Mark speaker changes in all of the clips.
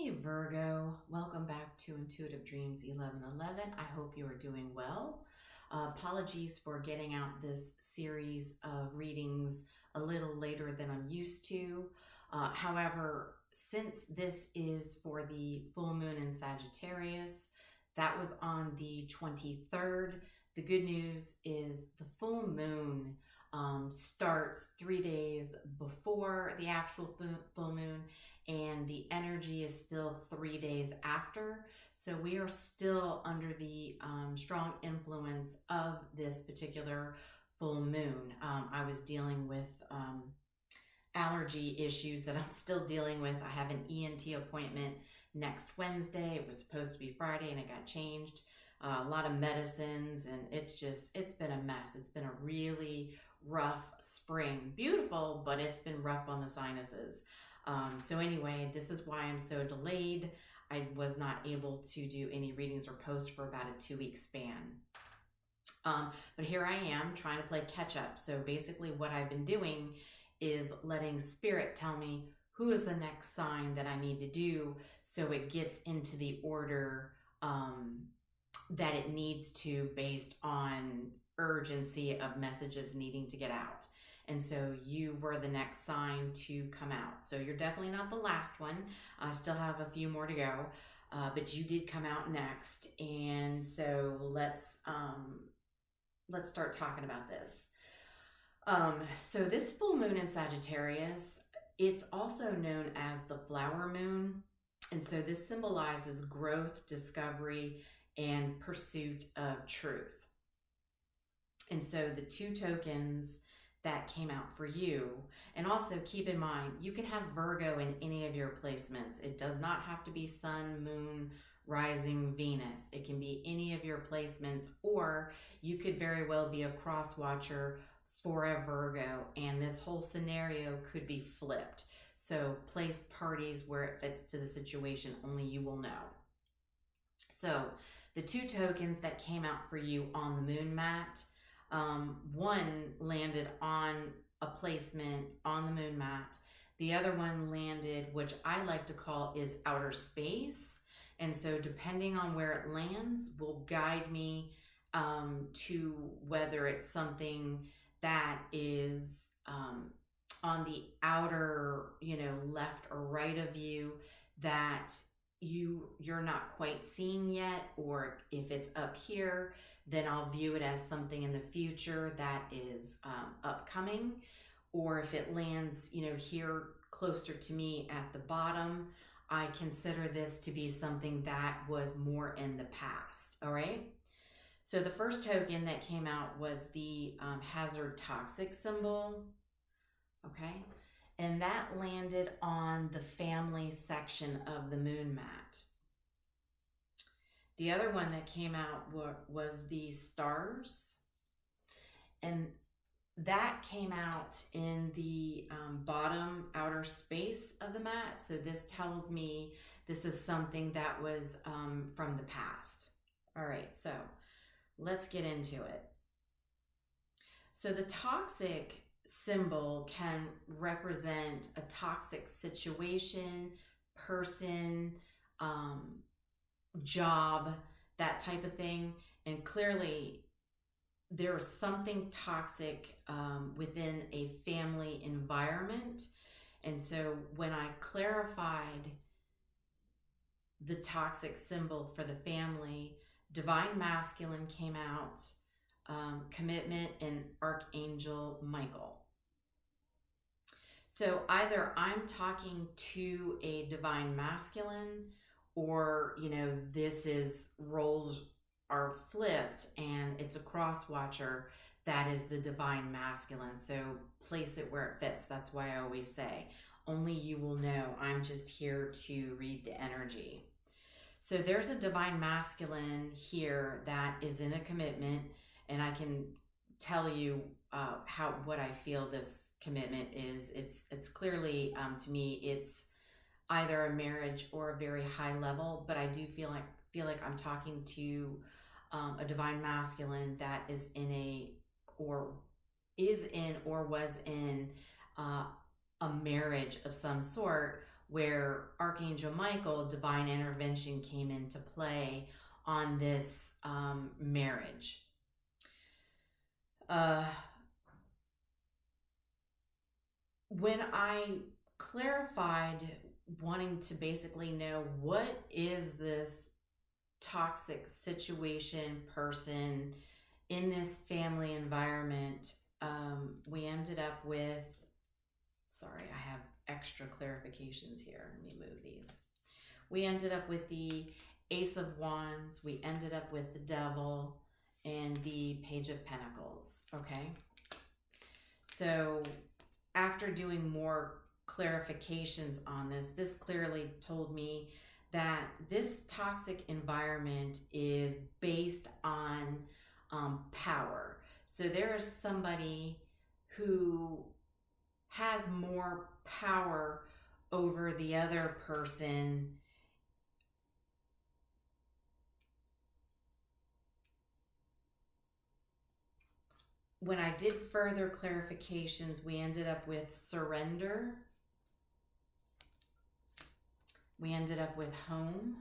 Speaker 1: Hey Virgo, welcome back to Intuitive Dreams 1111. I hope you are doing well. Apologies for getting out this series of readings a little later than I'm used to. However, since this is for the full moon in Sagittarius, that was on the 23rd. The good news is the full moon starts 3 days before the actual full moon, and the energy is still 3 days after. So we are still under the strong influence of this particular full moon. I was dealing with allergy issues that I'm still dealing with. I have an ENT appointment next Wednesday. It was supposed to be Friday and it got changed. A lot of medicines, and it's been a mess. It's been a really rough spring. Beautiful, but it's been rough on the sinuses. So anyway, this is why I'm so delayed. I was not able to do any readings or posts for about a 2-week span. But here I am trying to play catch up. So basically what I've been doing is letting Spirit tell me who is the next sign that I need to do so it gets into the order that it needs to based on urgency of messages needing to get out. And so you were the next sign to come out. So you're definitely not the last one. I still have a few more to go, but you did come out next. And so let's start talking about this. So this full moon in Sagittarius, it's also known as the flower moon. And so this symbolizes growth, discovery, and pursuit of truth. And so the two tokens that came out for you, and also keep in mind, you can have Virgo in any of your placements. It does not have to be Sun, Moon, Rising, Venus. It can be any of your placements, or you could very well be a cross watcher for a Virgo, and this whole scenario could be flipped. So place parties where it fits to the situation, only you will know. So the two tokens that came out for you on the moon mat, one landed on a placement on the moon mat. The other one landed, which I like to call is outer space. And so depending on where it lands will guide me to whether it's something that is on the outer, left or right of you that you're not quite seeing yet, or if it's up here, then I'll view it as something in the future that is upcoming. Or if it lands, here closer to me at the bottom, I consider this to be something that was more in the past. All right. So the first token that came out was the hazard toxic symbol. Okay. And that landed on the family section of the moon mat. The other one that came out was the stars. And that came out in the bottom outer space of the mat. So this tells me this is something that was from the past. All right, so let's get into it. So the toxic symbol can represent a toxic situation, person, job, that type of thing. And clearly there is something toxic within a family environment. And so when I clarified the toxic symbol for the family, divine masculine came out, commitment, and Archangel Michael. So either I'm talking to a divine masculine, or, this is roles are flipped and it's a cross watcher that is the divine masculine. So place it where it fits. That's why I always say, only you will know. I'm just here to read the energy. So there's a divine masculine here that is in a commitment, and I can tell you what I feel this commitment is. It's clearly to me it's either a marriage or a very high level, but I do feel like I'm talking to a divine masculine that is was in a marriage of some sort where Archangel Michael, divine intervention, came into play on this marriage. When I clarified wanting to basically know what is this toxic situation, person in this family environment, we ended up with, sorry, I have extra clarifications here. Let me move these. We ended up with the Ace of Wands. We ended up with the Devil and the Page of Pentacles. Okay. So after doing more clarifications on this clearly told me that this toxic environment is based on power. So there is somebody who has more power over the other person. When I did further clarifications, we ended up with surrender. We ended up with home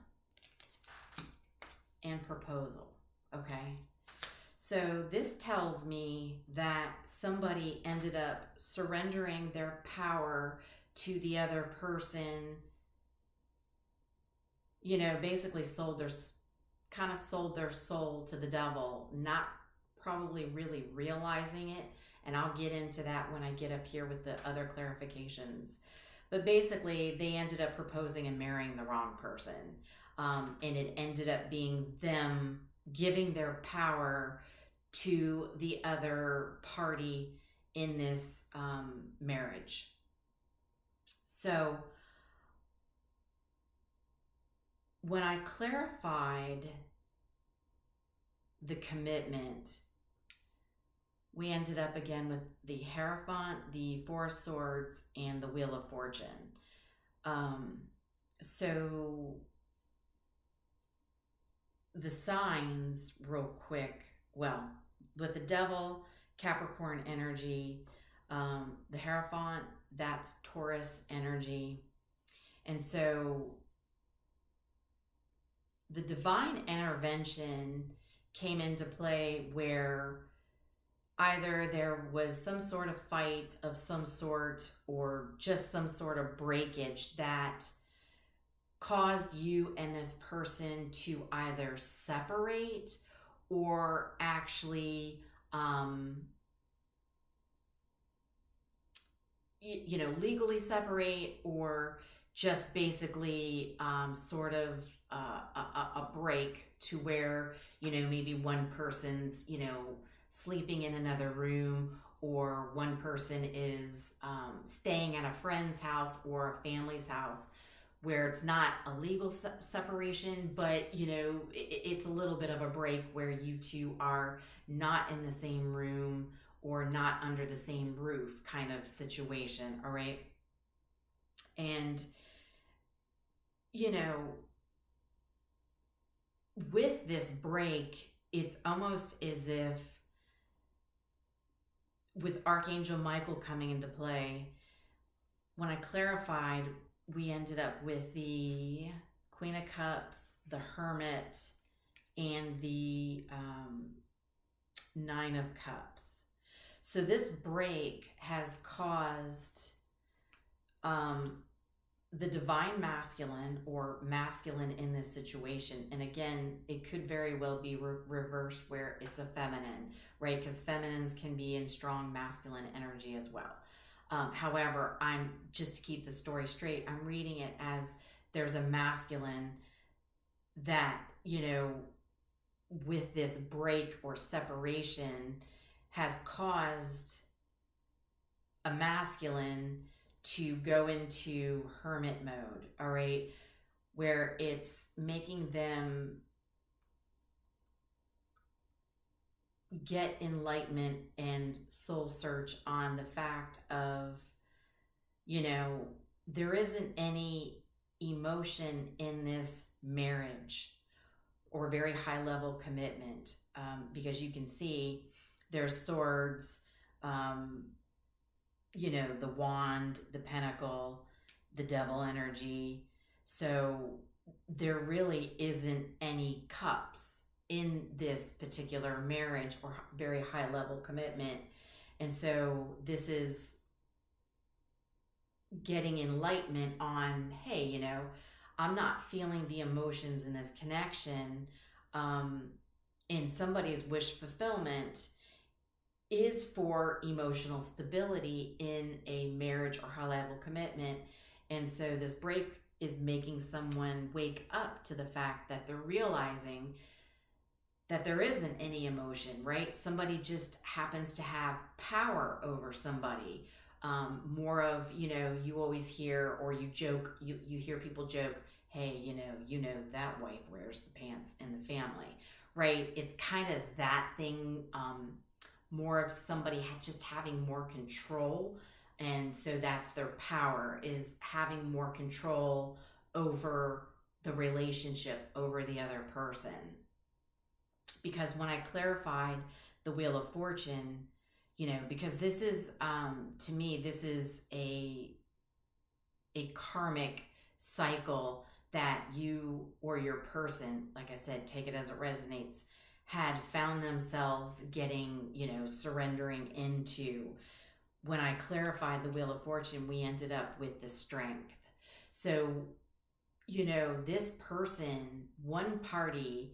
Speaker 1: and proposal. Okay. So this tells me that somebody ended up surrendering their power to the other person, you know, basically sold their soul to the devil, not probably really realizing it. And I'll get into that when I get up here with the other clarifications. But basically, they ended up proposing and marrying the wrong person. And it ended up being them giving their power to the other party in this marriage. So when I clarified the commitment, we ended up again with the Hierophant, the Four of Swords, and the Wheel of Fortune. So the signs real quick, well, with the Devil, Capricorn energy, the Hierophant, that's Taurus energy. And so the divine intervention came into play where either there was some sort of fight of some sort or just some sort of breakage that caused you and this person to either separate or actually, legally separate, or just basically sort of a break to where, maybe one person's, sleeping in another room, or one person is staying at a friend's house or a family's house, where it's not a legal separation, but it's a little bit of a break where you two are not in the same room or not under the same roof kind of situation. All right. And with this break, it's almost as if, with Archangel Michael coming into play, when I clarified, we ended up with the Queen of Cups, the Hermit, and the Nine of Cups. So this break has caused the divine masculine or masculine in this situation. And again, it could very well be reversed where it's a feminine, right? Because feminines can be in strong masculine energy as well. However, I'm just to keep the story straight, I'm reading it as there's a masculine that, with this break or separation has caused a masculine to go into hermit mode, all right, where it's making them get enlightenment and soul search on the fact of, there isn't any emotion in this marriage or very high level commitment, because you can see there's swords, the wand, the pentacle, the devil energy. So there really isn't any cups in this particular marriage or very high level commitment. And so this is getting enlightenment on, hey, you know, I'm not feeling the emotions in this connection. In somebody's wish fulfillment is for emotional stability in a marriage or high level commitment. And so this break is making someone wake up to the fact that they're realizing that there isn't any emotion, right? Somebody just happens to have power over somebody. More of, you know, you always hear, or you joke, you hear people joke, hey, you know that wife wears the pants in the family, right? It's kind of that thing, more of somebody just having more control. And so that's their power, is having more control over the relationship, over the other person. Because when I clarified the Wheel of Fortune, you know, because this is, to me, this is a karmic cycle that you or your person, like I said, take it as it resonates, had found themselves getting, you know, surrendering into. When I clarified the Wheel of Fortune, we ended up with the Strength. So, you know, this person, one party,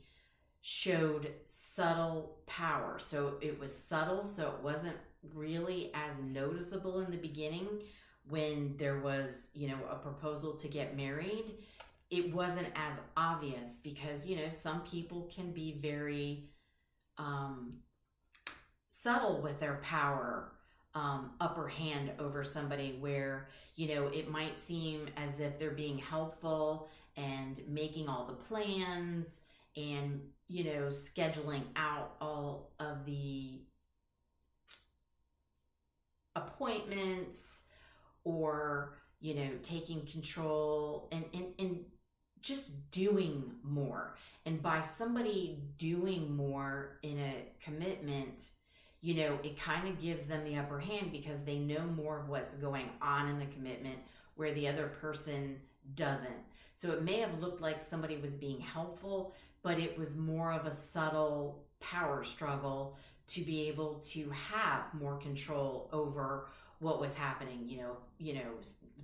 Speaker 1: showed subtle power. So it was subtle, so it wasn't really as noticeable in the beginning when there was, you know, a proposal to get married. It wasn't as obvious because, you know, some people can be very subtle with their power, upper hand over somebody, where, you know, it might seem as if they're being helpful and making all the plans and, you know, scheduling out all of the appointments, or, you know, taking control and just doing more. And by somebody doing more in a commitment, you know, it kind of gives them the upper hand because they know more of what's going on in the commitment where the other person doesn't. So it may have looked like somebody was being helpful, but it was more of a subtle power struggle to be able to have more control over what was happening, you know,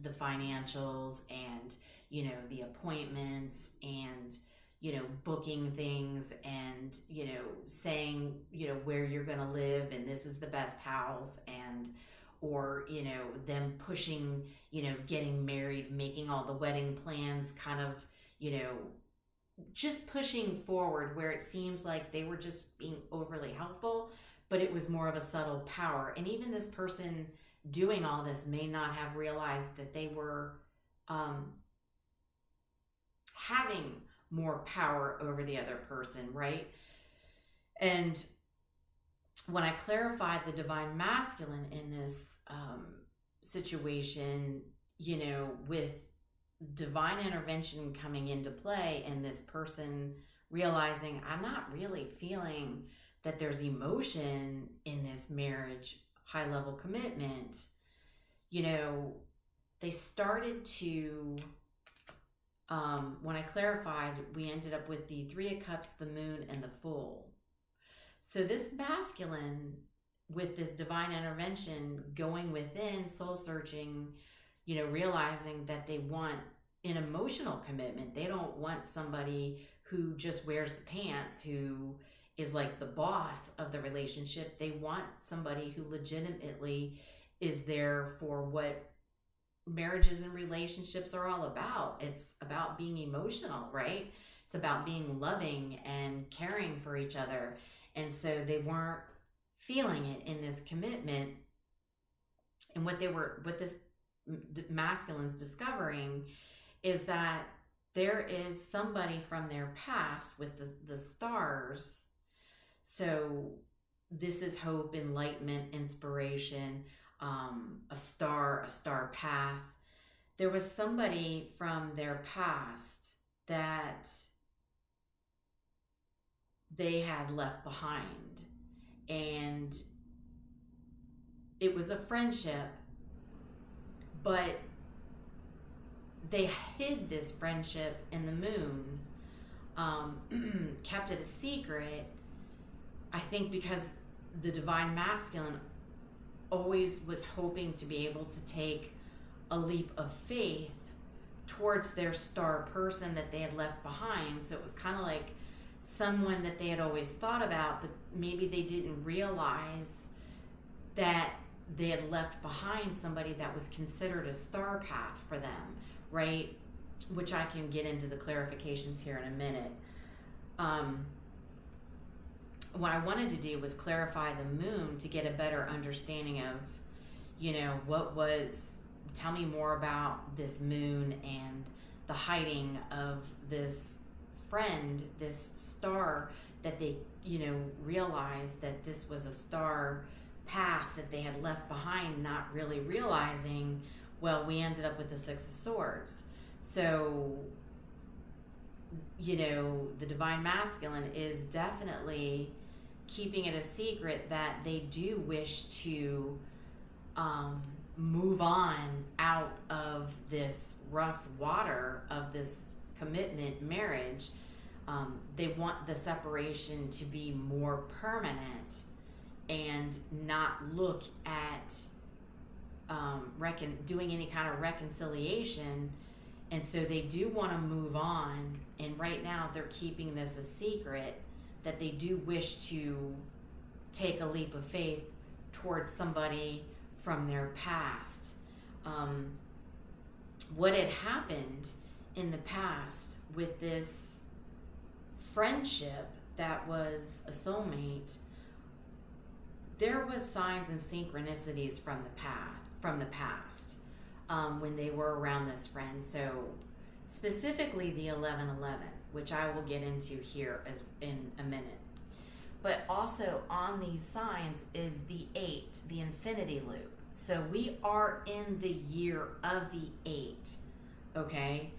Speaker 1: the financials and, you know, the appointments and, you know, booking things and, you know, saying, you know, where you're going to live and this is the best house, and, or, you know, them pushing, you know, getting married, making all the wedding plans, kind of, you know, just pushing forward where it seems like they were just being overly helpful, but it was more of a subtle power. And even this person doing all this may not have realized that they were having more power over the other person, right? And when I clarified the divine masculine in this situation, you know, with divine intervention coming into play and this person realizing, I'm not really feeling that there's emotion in this marriage, high level commitment, you know, they started to, when I clarified, we ended up with the Three of Cups, the Moon, and the Fool. So this masculine, with this divine intervention, going within, soul searching, you know, realizing that they want an emotional commitment. They don't want somebody who just wears the pants, who is like the boss of the relationship. They want somebody who legitimately is there for what marriages and relationships are all about. It's about being emotional, right? It's about being loving and caring for each other. And so they weren't feeling it in this commitment. And what this masculine's discovering is that there is somebody from their past with the stars. So this is hope, enlightenment, inspiration, a star path. There was somebody from their past that they had left behind, and it was a friendship, but they hid this friendship in the moon, kept it a secret, I think because the divine masculine always was hoping to be able to take a leap of faith towards their star person that they had left behind. So it was kind of like someone that they had always thought about, but maybe they didn't realize that they had left behind somebody that was considered a star path for them, right? Which I can get into the clarifications here in a minute. What I wanted to do was clarify the moon to get a better understanding of, tell me more about this moon and the hiding of this friend, this star that they, realized that this was a star path that they had left behind, not really realizing, well, we ended up with the Six of Swords. So, the divine masculine is definitely keeping it a secret that they do wish to move on out of this rough water of this commitment marriage. They want the separation to be more permanent and not look at doing any kind of reconciliation. And so they do want to move on. And right now they're keeping this a secret, that they do wish to take a leap of faith towards somebody from their past. What had happened in the past with this friendship that was a soulmate, there was signs and synchronicities from the past when they were around this friend. So specifically the 1111, which I will get into here in a minute. But also on these signs is the 8, the infinity loop. So we are in the year of the 8, okay?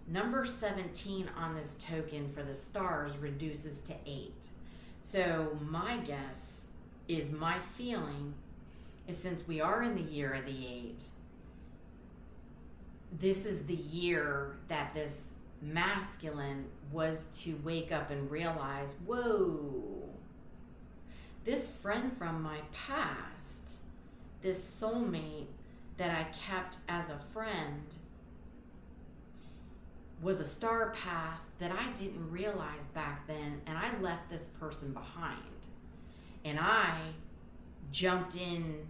Speaker 1: Number 17 on this token for the stars reduces to 8. So my guess is, my feeling is, since we are in the year of the 8, this is the year that this masculine was to wake up and realize, whoa, this friend from my past, this soulmate that I kept as a friend, was a star path that I didn't realize back then, and I left this person behind. And I jumped in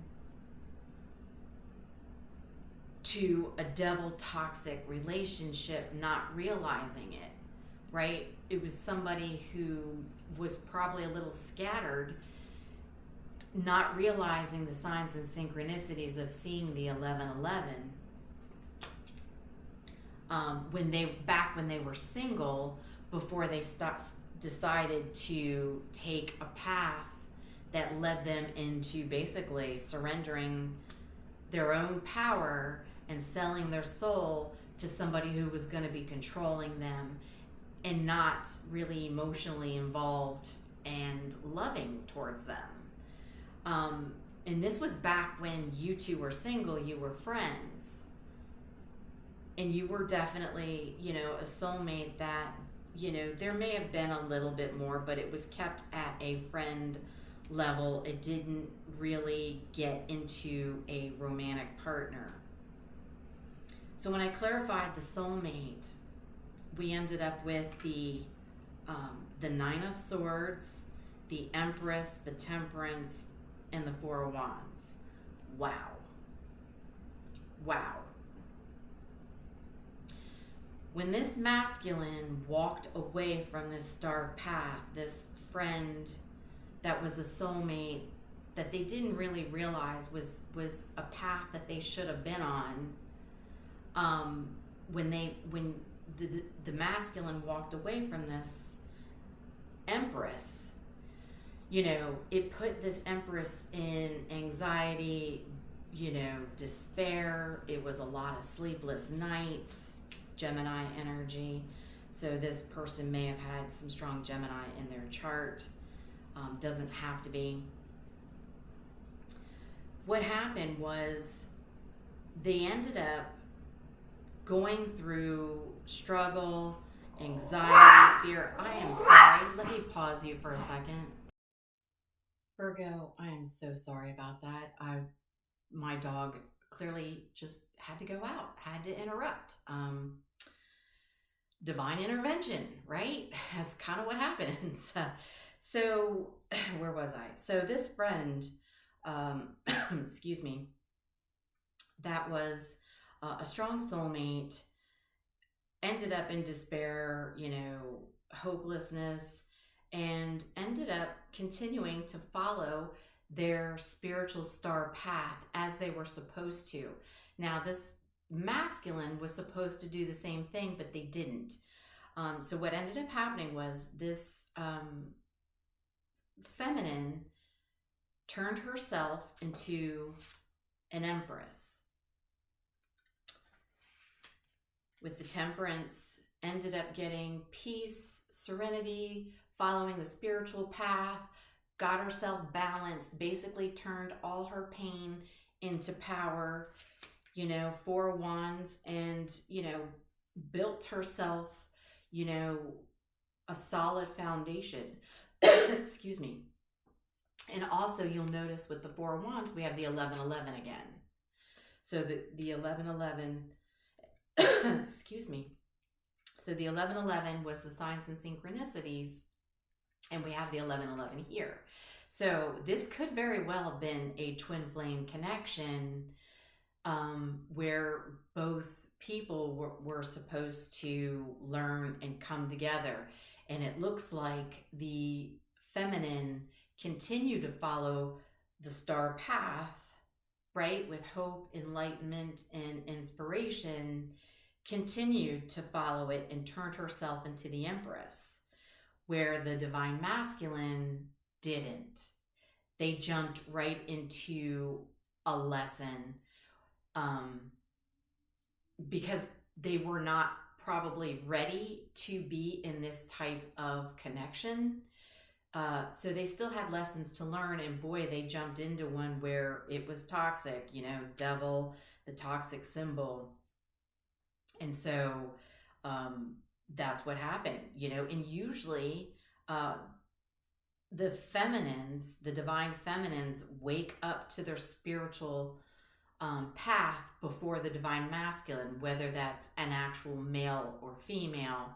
Speaker 1: to a devil toxic relationship, not realizing it, right? It was somebody who was probably a little scattered, not realizing the signs and synchronicities of seeing the 1111 when they were single, before they decided to take a path that led them into basically surrendering their own power and selling their soul to somebody who was going to be controlling them and not really emotionally involved and loving towards them. And this was back when you two were single, you were friends. And you were definitely, a soulmate that, there may have been a little bit more, but it was kept at a friend level. It didn't really get into a romantic partner. So when I clarified the soulmate, we ended up with the 9 of Swords, the Empress, the Temperance, and the 4 of Wands. Wow. When this masculine walked away from this star path, this friend that was a soulmate that they didn't really realize was a path that they should have been on, when the masculine walked away from this Empress, it put this Empress in anxiety, despair. It was a lot of sleepless nights, Gemini energy. So this person may have had some strong Gemini in their chart. Doesn't have to be. What happened was they ended up going through struggle, anxiety, fear. I am sorry. Let me pause you for a second. Virgo, I am so sorry about that. My dog clearly just had to go out, had to interrupt. Divine intervention, right? That's kind of what happens. So where was I? So this friend, excuse me, that was a strong soulmate, ended up in despair, hopelessness, and ended up continuing to follow their spiritual star path as they were supposed to. Now, this masculine was supposed to do the same thing, but they didn't. So what ended up happening was this feminine turned herself into an empress. With the temperance, ended up getting peace, serenity, following the spiritual path, got herself balanced, basically turned all her pain into power, 4 wands, and, built herself, a solid foundation. Excuse me. And also you'll notice with the 4 wands, we have the 1111 again. So the 1111, excuse me. So the 1111 was the signs and synchronicities, and we have the 1111 here. So this could very well have been a twin flame connection, where both people were supposed to learn and come together. And it looks like the feminine continued to follow the star path, right? With hope, enlightenment, and inspiration, continued to follow it and turned herself into the empress, where the divine masculine didn't. They jumped right into a lesson, because they were not probably ready to be in this type of connection. So they still had lessons to learn, and boy, they jumped into one where it was toxic, devil, the toxic symbol. And so that's what happened, and usually the feminines, the divine feminines, wake up to their spiritual path before the divine masculine, whether that's an actual male or female.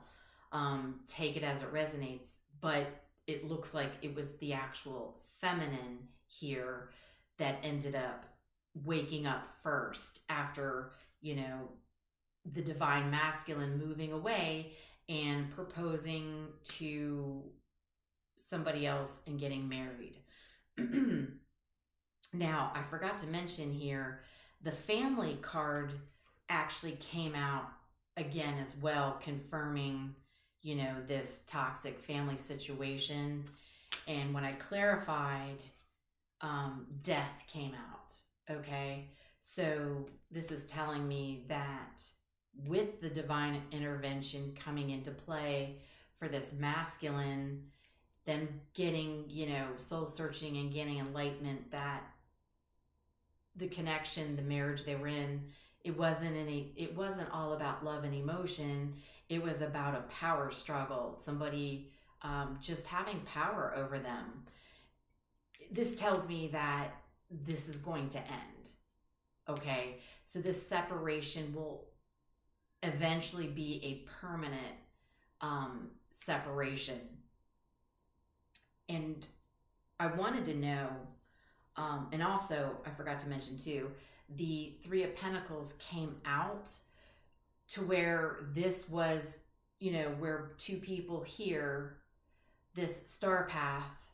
Speaker 1: Take it as it resonates, but it looks like it was the actual feminine here that ended up waking up first after, the divine masculine moving away and proposing to somebody else and getting married. Now, I forgot to mention here, the family card actually came out again as well, confirming, this toxic family situation. And when I clarified, death came out. Okay. So this is telling me that with the divine intervention coming into play for this masculine, them getting, soul searching and getting enlightenment, that the connection, the marriage they were in, it wasn't all about love and emotion. It was about a power struggle, somebody just having power over them. This tells me that this is going to end. Okay, so this separation will eventually be a permanent separation. And I wanted to know, and also I forgot to mention too, the 3 of Pentacles came out to where this was, where 2 people here, this star path,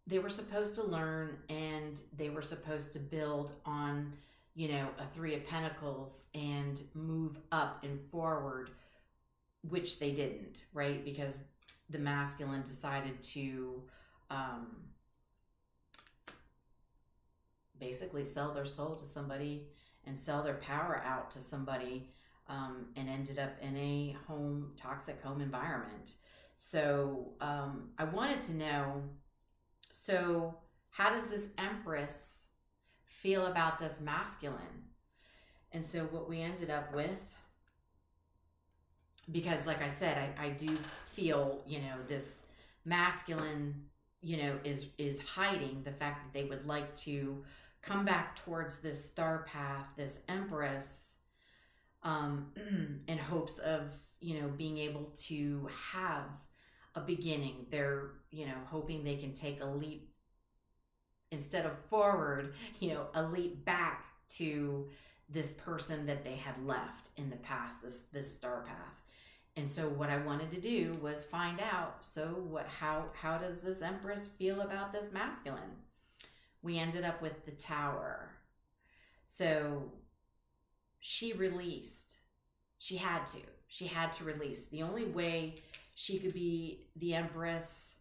Speaker 1: they were supposed to learn and they were supposed to build on, a 3 of Pentacles and move up and forward, which they didn't, right? Because the masculine decided to basically sell their soul to somebody and sell their power out to somebody, and ended up in a toxic home environment. So I wanted to know, so how does this Empress feel about this masculine? And so what we ended up with, because like I said, I do feel, this masculine, is hiding the fact that they would like to come back towards this star path, this Empress, in hopes of, being able to have a beginning. They're, hoping they can take a leap instead of forward, a leap back to this person that they had left in the past, this star path. And so what I wanted to do was find out, so how does this Empress feel about this masculine? We ended up with the Tower. So she released. She had to release. The only way she could be the Empress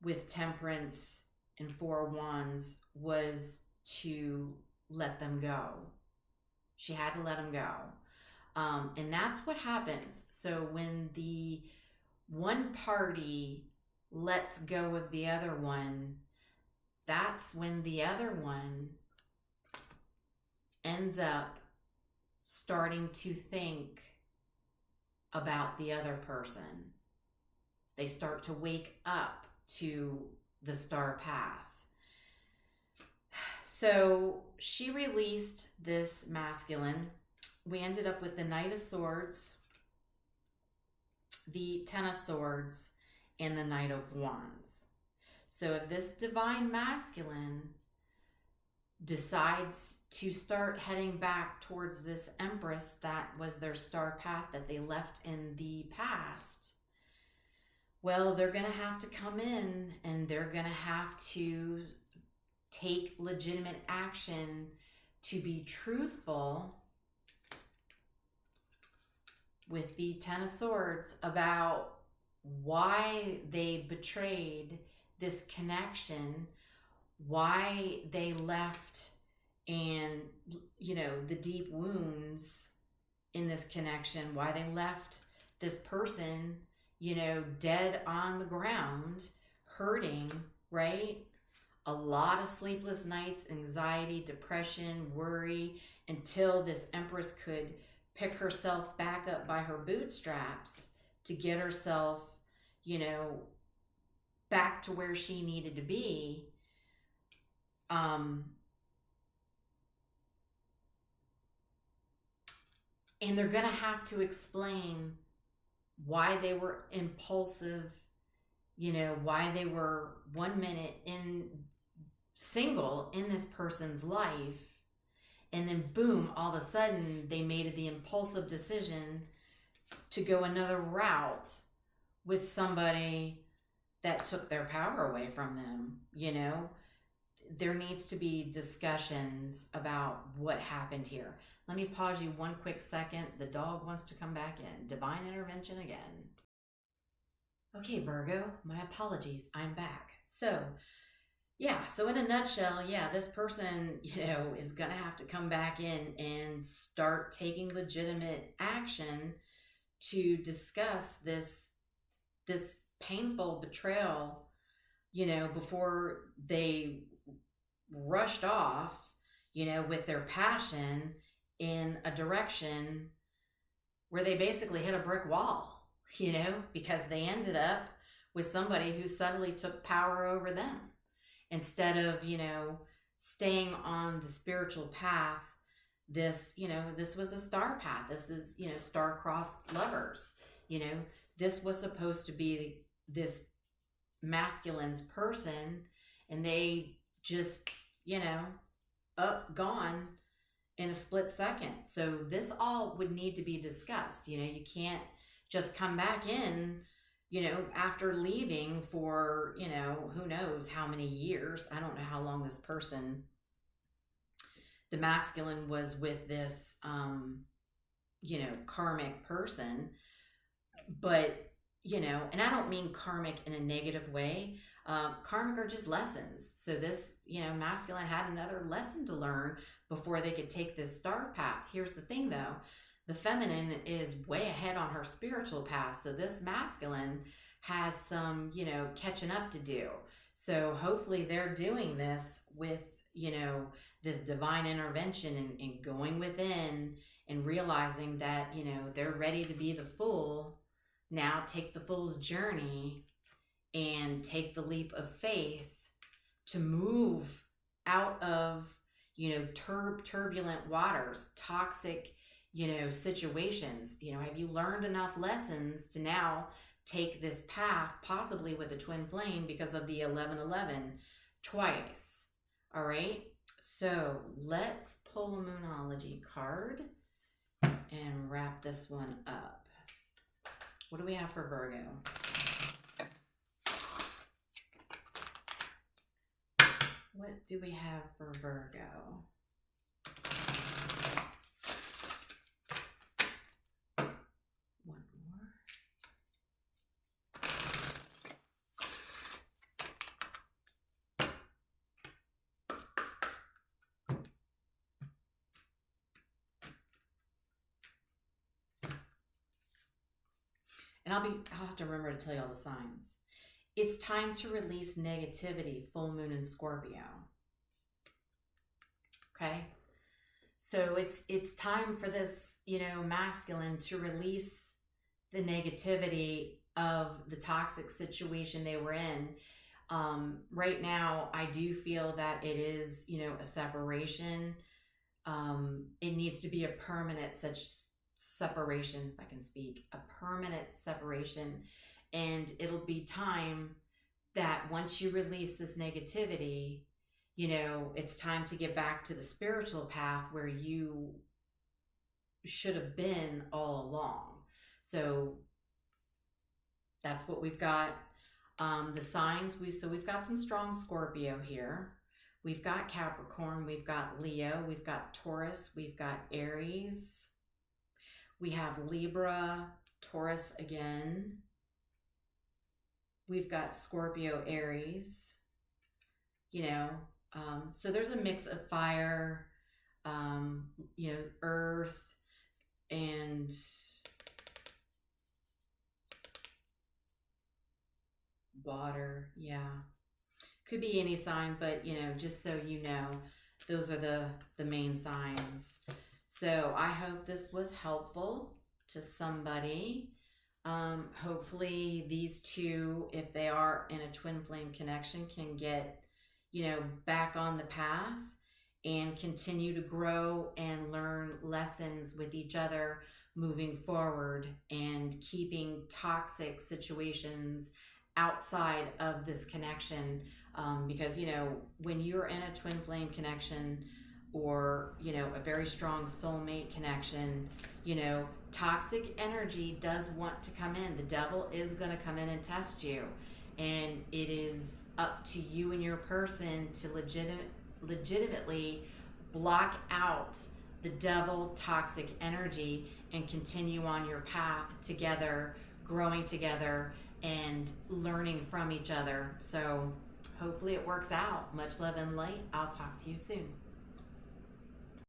Speaker 1: with Temperance and Four of Wands was to let them go. She had to let them go. And that's what happens. So when the one party lets go of the other one, that's when the other one ends up starting to think about the other person. They start to wake up to the star path. So she released this masculine. We ended up with the Knight of Swords, the Ten of Swords, and the Knight of Wands. So if this divine masculine decides to start heading back towards this Empress that was their star path that they left in the past, well, they're going to have to come in and they're going to have to take legitimate action to be truthful with the Ten of Swords about why they betrayed this connection, why they left, and, the deep wounds in this connection, why they left this person, dead on the ground, hurting, right? A lot of sleepless nights, anxiety, depression, worry, until this Empress could pick herself back up by her bootstraps to get herself, back to where she needed to be. And they're going to have to explain why they were impulsive, why they were 1 minute single in this person's life. And then boom, all of a sudden they made the impulsive decision to go another route with somebody that took their power away from them. There needs to be discussions about what happened here. Let me pause you one quick second. The dog wants to come back in. Divine intervention again. Okay, Virgo, my apologies. I'm back. So in a nutshell, this person, is going to have to come back in and start taking legitimate action to discuss this painful betrayal, before they rushed off, with their passion in a direction where they basically hit a brick wall, because they ended up with somebody who suddenly took power over them. Instead of, staying on the spiritual path, this was a star path. This is, star-crossed lovers. This was supposed to be this masculine's person, and they just, gone in a split second. So this all would need to be discussed. You can't just come back in, after leaving for, who knows how many years. I don't know how long this person, the masculine, was with this, karmic person. But, and I don't mean karmic in a negative way. Karmic are just lessons. So this, masculine had another lesson to learn before they could take this star path. Here's the thing though. The feminine is way ahead on her spiritual path. So this masculine has some, catching up to do. So hopefully they're doing this with, this divine intervention and going within and realizing that, you know, they're ready to be the fool. Now take the fool's journey and take the leap of faith to move out of, you know, turbulent waters, toxic, you know, situations. You know, have you learned enough lessons to now take this path, possibly with a twin flame because of the 1111 twice? All right. So let's pull a Moonology card and wrap this one up. What do we have for Virgo? What do we have for Virgo? One more. And I'll have to remember to tell you all the signs. It's time to release negativity, full moon in Scorpio. Okay? So it's time for this, you know, masculine to release the negativity of the toxic situation they were in. Right now, I do feel that it is, you know, a separation. It needs to be a permanent separation, if I can speak, a permanent separation. And it'll be time that once you release this negativity, you know, it's time to get back to the spiritual path where you should have been all along. So that's what we've got. The signs, we've got some strong Scorpio here. We've got Capricorn, we've got Leo, we've got Taurus, we've got Aries. We have Libra, Taurus again. We've got Scorpio, Aries, you know, so there's a mix of fire, you know, earth, and water. Yeah, could be any sign, but, you know, just so you know, those are the main signs. So I hope this was helpful to somebody. Hopefully these two, if they are in a twin flame connection, can get, you know, back on the path and continue to grow and learn lessons with each other moving forward, and keeping toxic situations outside of this connection. Because, you know, when you're in a twin flame connection, or, you know, a very strong soulmate connection, you know, toxic energy does want to come in. The devil is going to come in and test you. And it is up to you and your person to legitimately block out the devil toxic energy and continue on your path together, growing together and learning from each other. So hopefully it works out. Much love and light. I'll talk to you soon.